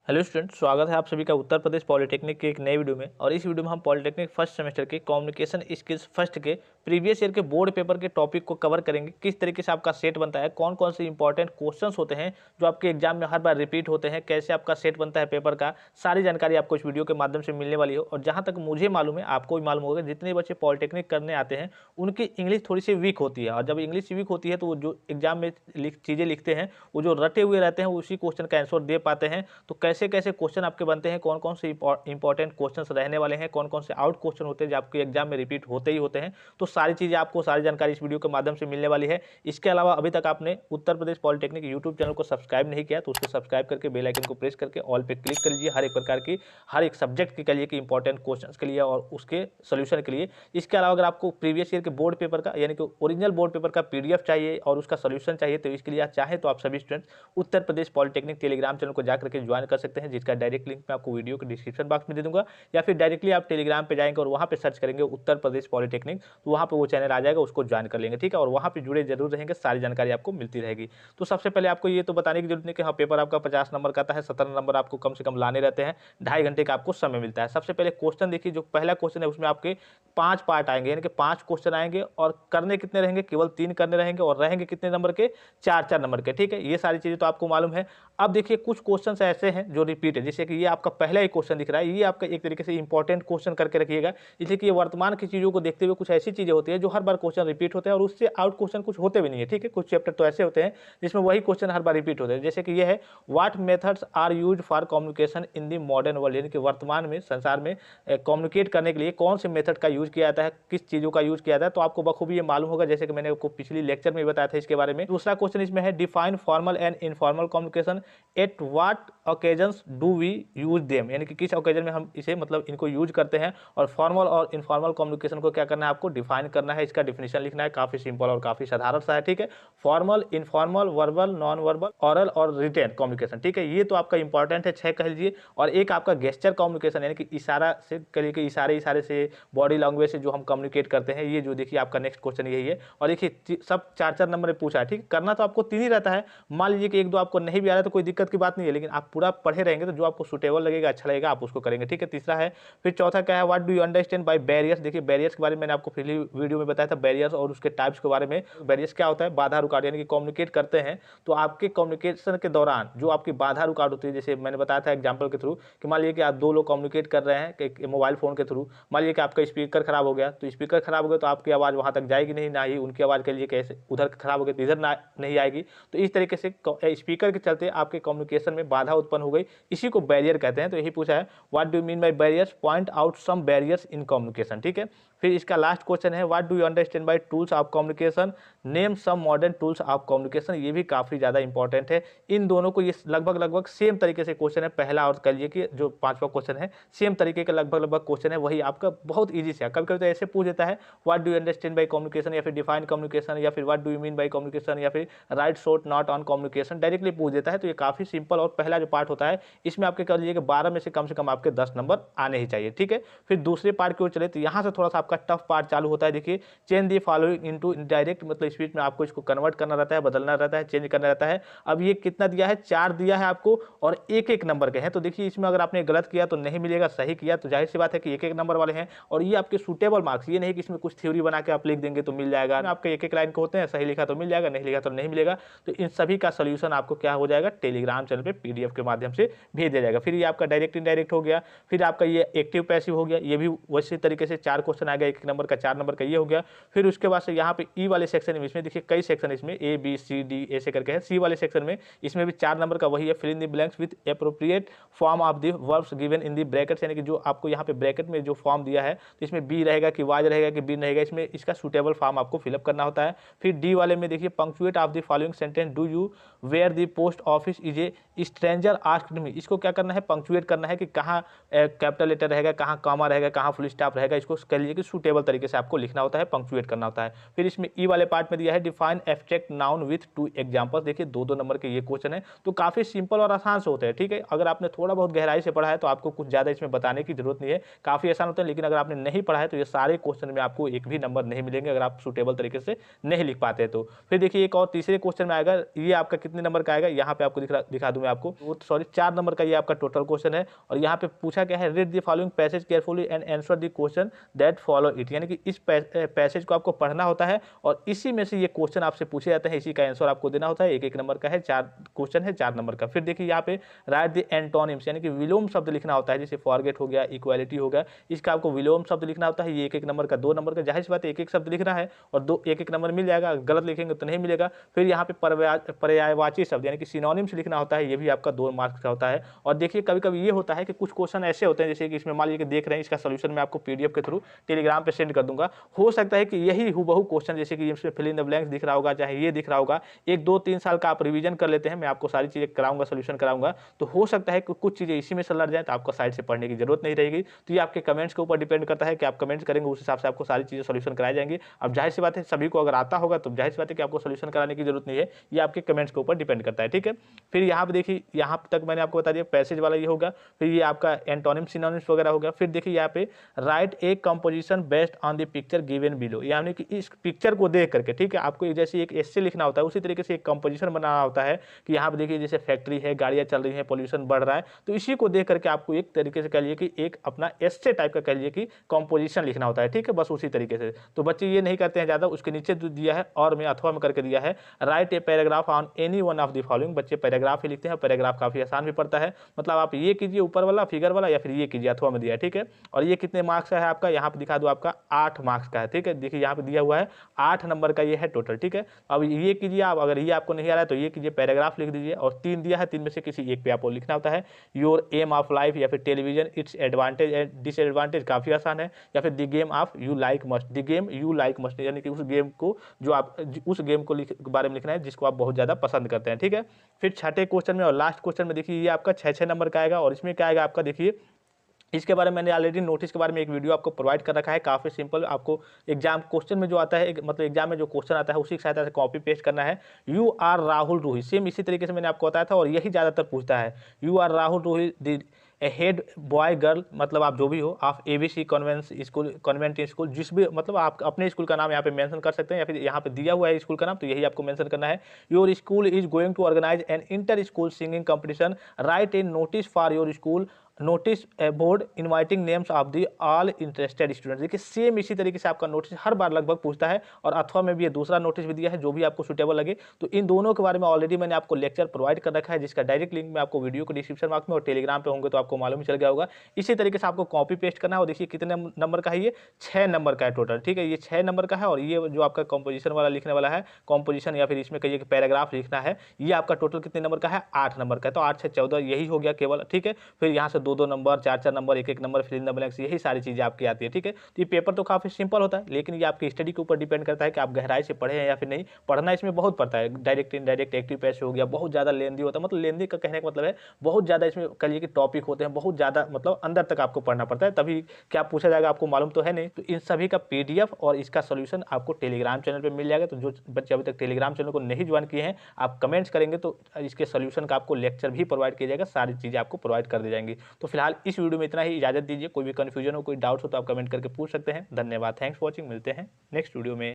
Hello student, स्वागत है आप सभी का उत्तर प्रदेश पॉलिटेक्निक के एक नए वीडियो में। और इस वीडियो में हम पॉलिटेक्निक फर्स्ट सेमेस्टर के कम्युनिकेशन स्किल्स फर्स्ट के प्रीवियस ईयर के बोर्ड पेपर के टॉपिक को कवर करेंगे। किस तरीके से आपका सेट बनता है, कौन कौन से इंपॉर्टेंट क्वेश्चंस होते हैं जो आपके एग्जाम में हर बार रिपीट होते हैं, कैसे आपका सेट बनता है पेपर का, सारी जानकारी आपको इस वीडियो के माध्यम से मिलने वाली हो। और जहाँ तक मुझे मालूम है, आपको भी मालूम होगा, जितने बच्चे पॉलिटेक्निक करने आते हैं उनकी इंग्लिश थोड़ी सी वीक होती है। और जब इंग्लिश वीक होती है तो वो जो एग्जाम में चीज़ें लिखते हैं वो जो रटे हुए रहते हैं उसी क्वेश्चन का आंसर दे पाते हैं। तो कैसे कैसे क्वेश्चन आपके बनते हैं, कौन कौन से इंपॉर्टेंट क्वेश्चंस रहने वाले हैं, कौन कौन से आउट क्वेश्चन होते हैं जो आपके एग्जाम में रिपीट होते ही होते हैं, तो सारी चीज़ें आपको सारी जानकारी इस वीडियो के माध्यम से मिलने वाली है। इसके अलावा अभी तक आपने Uttar Pradesh polytechnic YouTube channel को सब्सक्राइब नहीं किया तो उसको सब्सक्राइब करके बेल आइकन को प्रेस करके ऑल पे क्लिक कर लीजिए। हर एक प्रकार की हर एक सब्जेक्ट के लिए कि इंपॉर्टेंट क्वेश्चन के लिए और उसके सोल्यूशन के लिए। इसके अलावा अगर आपको प्रीवियस ईयर के बोर्ड पेपर का यानी कि ओरिजिनल बोर्ड पेपर का पीडीएफ चाहिए और उसका सोल्यूशन चाहिए तो इसके लिए आप चाहें तो आप सभी students Uttar Pradesh polytechnic Telegram channel को जाकर के ज्वाइन कर सकते हैं, जिसका डायरेक्ट लिंक मैं आपको वीडियो के डिस्क्रिप्शन बॉक्स में दे दूंगा। या फिर डायरेक्टली आप टेलीग्राम पे जाएंगे और वहाँ पे सर्च करेंगे उत्तर प्रदेश पॉलिटेक्निक, तो वहाँ पे वो चैनल आ जाएगा, उसको ज्वाइन कर लेंगे, ठीक है। और वहाँ पे जुड़े जरूर रहेंगे, सारी जानकारी आपको मिलती रहेगी। तो सबसे पहले आपको ये तो बताने की जरूरत नहीं कि हाँ पेपर आपका 50 नंबर का आता है, 17 नंबर आपको कम से कम लाने रहते हैं, 2.5 घंटे का आपको समय मिलता है। सबसे पहले क्वेश्चन देखिए, जो पहला क्वेश्चन है उसमें आपके 5 पार्ट आएंगे, यानी कि 5 क्वेश्चन आएंगे और करने कितने रहेंगे, केवल 3 करने रहेंगे और रहेंगे कितने नंबर के, 4-4 नंबर के, ठीक है। ये सारी चीजें तो आपको मालूम है। अब देखिए कुछ क्वेश्चन ऐसे हैं जो रिपीट है, जैसे कि ये आपका पहला ही क्वेश्चन दिख रहा है, ये आपका एक तरीके से इंपॉर्टेंट क्वेश्चन करके रखिएगा, इसलिए कि ये वर्तमान की चीजों को देखते हुए कुछ ऐसी चीजें होती है जो हर बार क्वेश्चन रिपीट होते हैं और उससे आउट क्वेश्चन कुछ होते भी नहीं है, ठीक है। कुछ चैप्टर तो ऐसे होते हैं जिसमें वही क्वेश्चन हर बार रिपीट होते हैं, जैसे कि ये है what methods are used for communication in the modern world, यानी कि वर्तमान में संसार में कम्युनिकेट करने के लिए कौन से मेथड का यूज किया जाता है, किस चीजों का यूज किया जाता है। तो आपको बखूबी ये मालूम होगा, जैसे कि मैंने आपको पिछली लेक्चर में बताया था इसके बारे में। दूसरा क्वेश्चन इसमें है define formal and informal communication at what occasions do we use them, यानी कि किस ओकेजन में हम इसे मतलब इनको यूज करते हैं। और फॉर्मल और इनफॉर्मल कम्युनिकेशन को क्या करना है, आपको डिफाइन करना है, इसका डिफिनेशन लिखना है। काफी सिंपल और काफी साधारण सा है, ठीक है। Formal, informal, verbal, non verbal, oral और रिटेन कम्युनिकेशन, ठीक है। ये तो आपका इंपॉर्टेंट है, 6 कह लीजिए। और एक आपका गेस्चर कम्युनिकेशन, यानी कि इशारा से करिए कि इशारे से बॉडी लैंग्वेज से जो हम कम्युनिकेट करते हैं, ये जो देखिए आपका नेक्स्ट क्वेश्चन यही है। और देखिए सब 4-4 नंबर में पूछा है, ठीक। करना तो आपको 3 ही रहता है। मान लीजिए कि 1-2 आपको नहीं भी आ रहा है तो कोई दिक्कत की बात नहीं है, लेकिन आप पूरा पढ़े रहेंगे तो जो आपको सुटेबल लगेगा, अच्छा लगेगा, आप उसको करेंगे, ठीक है। तीसरा है, फिर चौथा क्या है, what do you understand bye barriers. देखिए बैरियर्स के बारे में मैंने आपको पिछली वीडियो में बताया था, बैरियर्स और उसके टाइप्स के बारे में। बैरियर्स क्या होता है, बाधा रुकावट, यानी कि कम्युनिकेट करते हैं तो आपके कम्युनिकेशन के दौरान जो आपकी बाधा रुकावट होती है, जैसे मैंने बताया था एग्जाम्पल के थ्रू कि मान लीजिए कि आप 2 लोग कम्युनिकेट कर रहे हैं मोबाइल फोन के थ्रू। मान लीजिए कि आपका स्पीकर खराब हो गया, तो स्पीकर खराब हो गया तो आपकी आवाज़ वहाँ तक जाएगी नहीं, ना ही उनकी आवाज़ के लिए कैसे उधर खराब हो गई तो इधर ना नहीं आएगी। तो इस तरीके से स्पीकर के चलते आपके कम्युनिकेशन में बाधा उत्पन्न हो गई, इसी को बैरियर कहते हैं। तो यही पूछा है, what do you mean by barriers, point out some barriers in communication, ठीक है। फिर इसका लास्ट क्वेश्चन है, what do you understand by tools of communication, name some modern tools of communication. ये भी काफी ज्यादा इंपॉर्टेंट है। इन दोनों को ये लगभग सेम तरीके से क्वेश्चन है, पहला और कह लीजिए कि जो 5वां क्वेश्चन है सेम तरीके का लगभग क्वेश्चन है, वही आपका बहुत ईजी से है। कभी कभी तो ऐसे पूछ देता है, what do you understand by communication, या फिर डिफाइन कम्युनिकेशन, या फिर what do you mean by communication, या फिर right short not on communication, directly पूछ देता है। तो ये काफी सिंपल और पहला जो पार्ट होता है इसमें आपके कह लीजिए कि 12 में से कम आपके 10 नंबर आने ही चाहिए, ठीक है। फिर दूसरे पार्ट की ओर चले तो यहाँ से थोड़ा सा आपका टफ पार्ट चालू होता है। देखिए change the following into direct, मतलब स्पीच में आपको इसको कन्वर्ट करना रहता है, बदलना रहता है, चेंज करना रहता है। अब ये कितना दिया है, 4 दिया है आपको और एक नंबर के हैं। तो देखिए इसमें अगर आपने गलत किया तो नहीं मिलेगा, सही किया तो जाहिर सी बात है कि एक नंबर वाले हैं। और ये आपके सूटेबल मार्क्स, ये नहीं कि इसमें कुछ थ्योरी बना के आप लिख देंगे तो मिल जाएगा। आपके एक लाइन के होते हैं, सही लिखा तो मिल जाएगा, नहीं लिखा तो नहीं मिलेगा। तो इन सभी का सोल्यूशन आपको क्या हो जाएगा, टेलीग्राम चैनल पे पीडीएफ के माध्यम से भेज दिया जाएगा। फिर ये आपका डायरेक्ट इनडायरेक्ट हो गया। फिर आपका ये एक्टिव पैसिव हो गया, ये भी वैसे तरीके से 4 क्वेश्चन आ गया, 1 नंबर का, 4 नंबर का ये हो गया। फिर उसके बाद से यहाँ पे ई वाले सेक्शन में, इसमें देखिए कई सेक्शन इसमें ए बी सी डी ऐसे करके है। सी वाले सेक्शन में इसमें भी 4 नंबर का वही है, fill in the blanks with appropriate form of the verbs given in the brackets, यानी कि जो आपको यहाँ पे ब्रैकेट में जो फॉर्म दिया है तो इसमें बी रहेगा कि वाज रहेगा कि बीन रहेगा, इसमें इसका सुटेबल फॉर्म आपको फिलअप करना होता है। फिर डी वाले में देखिए punctuate of the following sentence, do you where the post office is a stranger asked me, इसको क्या करना है, पंक्चुएट करना है कि कहाँ कैपिटल लेटर रहेगा, कहाँ कॉमा रहेगा, कहाँ फुल स्टॉप रहेगा, इसको कह लीजिए कि सूटेबल तरीके से आपको लिखना होता है, पंक्चुएट करना होता है। फिर इसमें ई वाले पार्ट में दिया है define abstract noun with 2 examples. देखिए 2-2 नंबर के ये क्वेश्चन है, तो काफी सिंपल और आसान से होते हैं, ठीक है। अगर आपने थोड़ा बहुत गहराई से पढ़ा है तो आपको कुछ ज्यादा इसमें बताने की जरूरत नहीं है, काफी आसान होता है। लेकिन अगर आपने नहीं पढ़ा है तो ये सारे क्वेश्चन में आपको एक भी नंबर नहीं मिलेंगे अगर आप सूटेबल तरीके से नहीं लिख पाते तो। फिर देखिए एक और तीसरे क्वेश्चन में आएगा, ये आपका कितने नंबर का आएगा, यहाँ पे आपको दिखा दूं मैं आपको, सॉरी 4 नंबर का ये आपका टोटल क्वेश्चन है। और यहाँ पे पूछा क्या है, read the following passage carefully and answer the question that follow it, यानी कि इस पैसेज को आपको पढ़ना होता है और इसी में से ये क्वेश्चन आपसे पूछे जाते हैं, इसी का आंसर आपको देना होता है। एक नंबर का है, 4 क्वेश्चन है 4 नंबर का। फिर देखिए यहाँ पे राइट द एंटोनिम्स, यानी कि विलोम शब्द लिखना होता है, जैसे फॉरगेट हो गया, इक्वालिटी हो गया, इसका आपको विलोम शब्द लिखना होता है। ये एक नंबर का, 2 नंबर का, जाहिर सी बात है एक शब्द लिखना है और एक नंबर मिल जाएगा, गलत लिखेंगे तो नहीं मिलेगा। फिर यहाँ पे पर्यायवाची शब्द यानी कि सिनोनिम्स लिखना होता है, ये भी आपका 2 मार्क्स का होता है। और देखिए कभी कभी ये होता है कि कुछ क्वेश्चन ऐसे होते हैं, जैसे कि इसमें मान लीजिए कि देख रहे हैं, इसका सोल्यूशन मैं आपको पीडीएफ के थ्रू टेलीग्राम पे सेंड कर दूंगा। हो सकता है कि यही हूबहू क्वेश्चन, जैसे कि इसमें फिल इन द ब्लैंक्स दिख रहा होगा, चाहे ये दिख रहा होगा, 1 2 3 साल का आप रिवीजन कर लेते हैं, मैं आपको सारी चीजें कराऊंगा, सोल्यूशन कराऊंगा, तो हो सकता है कि कुछ चीजें इसी में से लड़ जाए, तो आपको साइड से पढ़ने की जरूरत नहीं रहेगी। तो ये आपके कमेंट्स के ऊपर डिपेंड करता है कि आप कमेंट्स करेंगे, उस हिसाब से आपको सारी चीजें सोल्यूशन कराई जाएंगी। अब जाहिर सी बात है सभी को अगर आता होगा तो जाहिर सी बात है कि आपको सोल्यूशन कराने की जरूरत नहीं है, ये आपके कमेंट्स के ऊपर डिपेंड करता है, ठीक है। फिर यहाँ पे देखिए, यहाँ तक मैंने आपको बता दिया पैसेज वाला ये होगा। फिर ये आपका एंटोनिम सिनोनिम्स वगैरह होगा। फिर देखिए यहाँ पे right A composition based on the picture given below, यानी कि इस पिक्चर को देख करके, ठीक है, आपको जैसे एक एस्से लिखना होता है, उसी तरीके से एक कंपोजिशन बनाना होता है कि यहाँ पे देखिए जैसे फैक्ट्री है, गाड़ियाँ चल रही हैं, पोल्यूशन बढ़ रहा है, तो इसी को देख करके आपको एक तरीके से कह लीजिए कि एक अपना एस्से टाइप का कह लीजिए कि कंपोजिशन लिखना होता है, ठीक है, बस उसी तरीके से। तो बच्चे ये नहीं करते हैं ज़्यादा, उसके नीचे जो दिया है और में अथवा में करके दिया है, right a paragraph on any one of the following, बच्चे पैराग्राफ ही लिखते हैं, पैराग्राफ काफी आसान भी पड़ता है, मतलब आप ये कीजिए ऊपर वाला फिगर वाला या फिर ये कीजिए, अथवा में दिया है, ठीक है। और ये कितने मार्क्स का है आपका, यहाँ पे दिखा दो, आपका 8 मार्क्स का है, ठीक है। देखिए यहाँ पे दिया हुआ है 8 नंबर का ये है टोटल, ठीक है। अब ये कीजिए आप, अगर ये आपको नहीं आ रहा है तो ये कीजिए, पैराग्राफ लिख दीजिए। और 3 दिया है, 3 में से किसी एक पे आपको लिखना होता है, योर एम ऑफ लाइफ या फिर television, it's advantage and disadvantage, काफी आसान है। या फिर the game of you like must, the game you like must, यानी कि उस गेम को जो आप उस गेम को बारे में लिखना है जिसको आप बहुत ज्यादा पसंद करते हैं, ठीक है। फिर छठे क्वेश्चन में और लास्ट क्वेश्चन में देखिए ये आपका 6 नंबर का आएगा। और इसमें क्या आएगा आपका, देखिए इसके बारे में मैंने ऑलरेडी नोटिस के बारे में एक वीडियो आपको प्रोवाइड कर रखा है, काफ़ी सिंपल। आपको एग्जाम क्वेश्चन में जो आता है, मतलब एग्जाम में जो क्वेश्चन आता है उसी की सहायता से कॉपी पेस्ट करना है। You are Rahul Ruhi, same इसी तरीके से मैंने आपको बताया था और यही ज़्यादातर पूछता है। You are Rahul Ruhi the head boy girl, मतलब आप जो भी हो, आप ABC कॉन्वेंट स्कूल, जिस भी, मतलब आप अपने स्कूल का नाम यहाँ पे मेंशन कर सकते हैं, या फिर यहाँ पे दिया हुआ है स्कूल का नाम तो यही आपको मेंशन करना है। Your school is going to organise an inter school singing competition, write a notice for your school, notice board inviting names of the all interested students. देखिए सेम इसी तरीके से आपका नोटिस हर बार लगभग पूछता है। और अथवा में भी ये दूसरा नोटिस भी दिया है, जो भी आपको सुटेबल लगे। तो इन दोनों के बारे में ऑलरेडी मैंने आपको लेक्चर प्रोवाइड कर रखा है, जिसका डायरेक्ट लिंक मैं आपको वीडियो को डिस्क्रिप्शन बॉक्स में और टेलीग्राम पे होंगे तो आपको मालूम चल गया होगा। इसी तरीके से आपको कॉपी पेस्ट करना है। और देखिए कितने नंबर का है, ये 6 नंबर का है टोटल, ठीक है, ये 6 नंबर का है। और ये जो आपका कंपोजिशन वाला लिखने वाला है, कंपोजिशन या फिर इसमें कहिए कि पैराग्राफ लिखना है, ये आपका टोटल कितने नंबर का है, 8 नंबर का है। तो 8 से 14 यही हो गया केवल, ठीक है। फिर यहाँ से 2 number, 4 number, 1 number, fill in the blanks, यही सारी चीजें आपकी आती है, ठीक है। तो ये पेपर तो काफी सिंपल होता है, लेकिन ये आपकी स्टडी के ऊपर डिपेंड करता है कि आप गहराई से पढ़े हैं या फिर नहीं। पढ़ना इसमें बहुत पड़ता है, डायरेक्ट इनडायरेक्ट एक्टिव पैसे हो गया, बहुत ज्यादा लेंदी होता है, मतलब लेंदी का कहने का मतलब है बहुत ज्यादा इसमें कहिए कि टॉपिक होते हैं, बहुत ज्यादा मतलब अंदर तक आपको पढ़ना पड़ता है, तभी क्या पूछा जाएगा आपको मालूम तो है नहीं। तो इन सभी का PDF और इसका सोल्यूशन आपको टेलीग्राम चैनल पर मिल जाएगा। तो जो बच्चे अभी तक टेलीग्राम चैनल को नहीं ज्वाइन किए हैं, आप कमेंट्स करेंगे तो इसके सोल्यूशन का आपको लेक्चर भी प्रोवाइड किया जाएगा, सारी चीजें आपको प्रोवाइड कर दी जाएंगी। तो फिलहाल इस वीडियो में इतना ही, इजाजत दीजिए। कोई भी कंफ्यूजन हो, कोई डाउट्स हो तो आप कमेंट करके पूछ सकते हैं। धन्यवाद, थैंक्स फॉर वॉचिंग, मिलते हैं नेक्स्ट वीडियो में।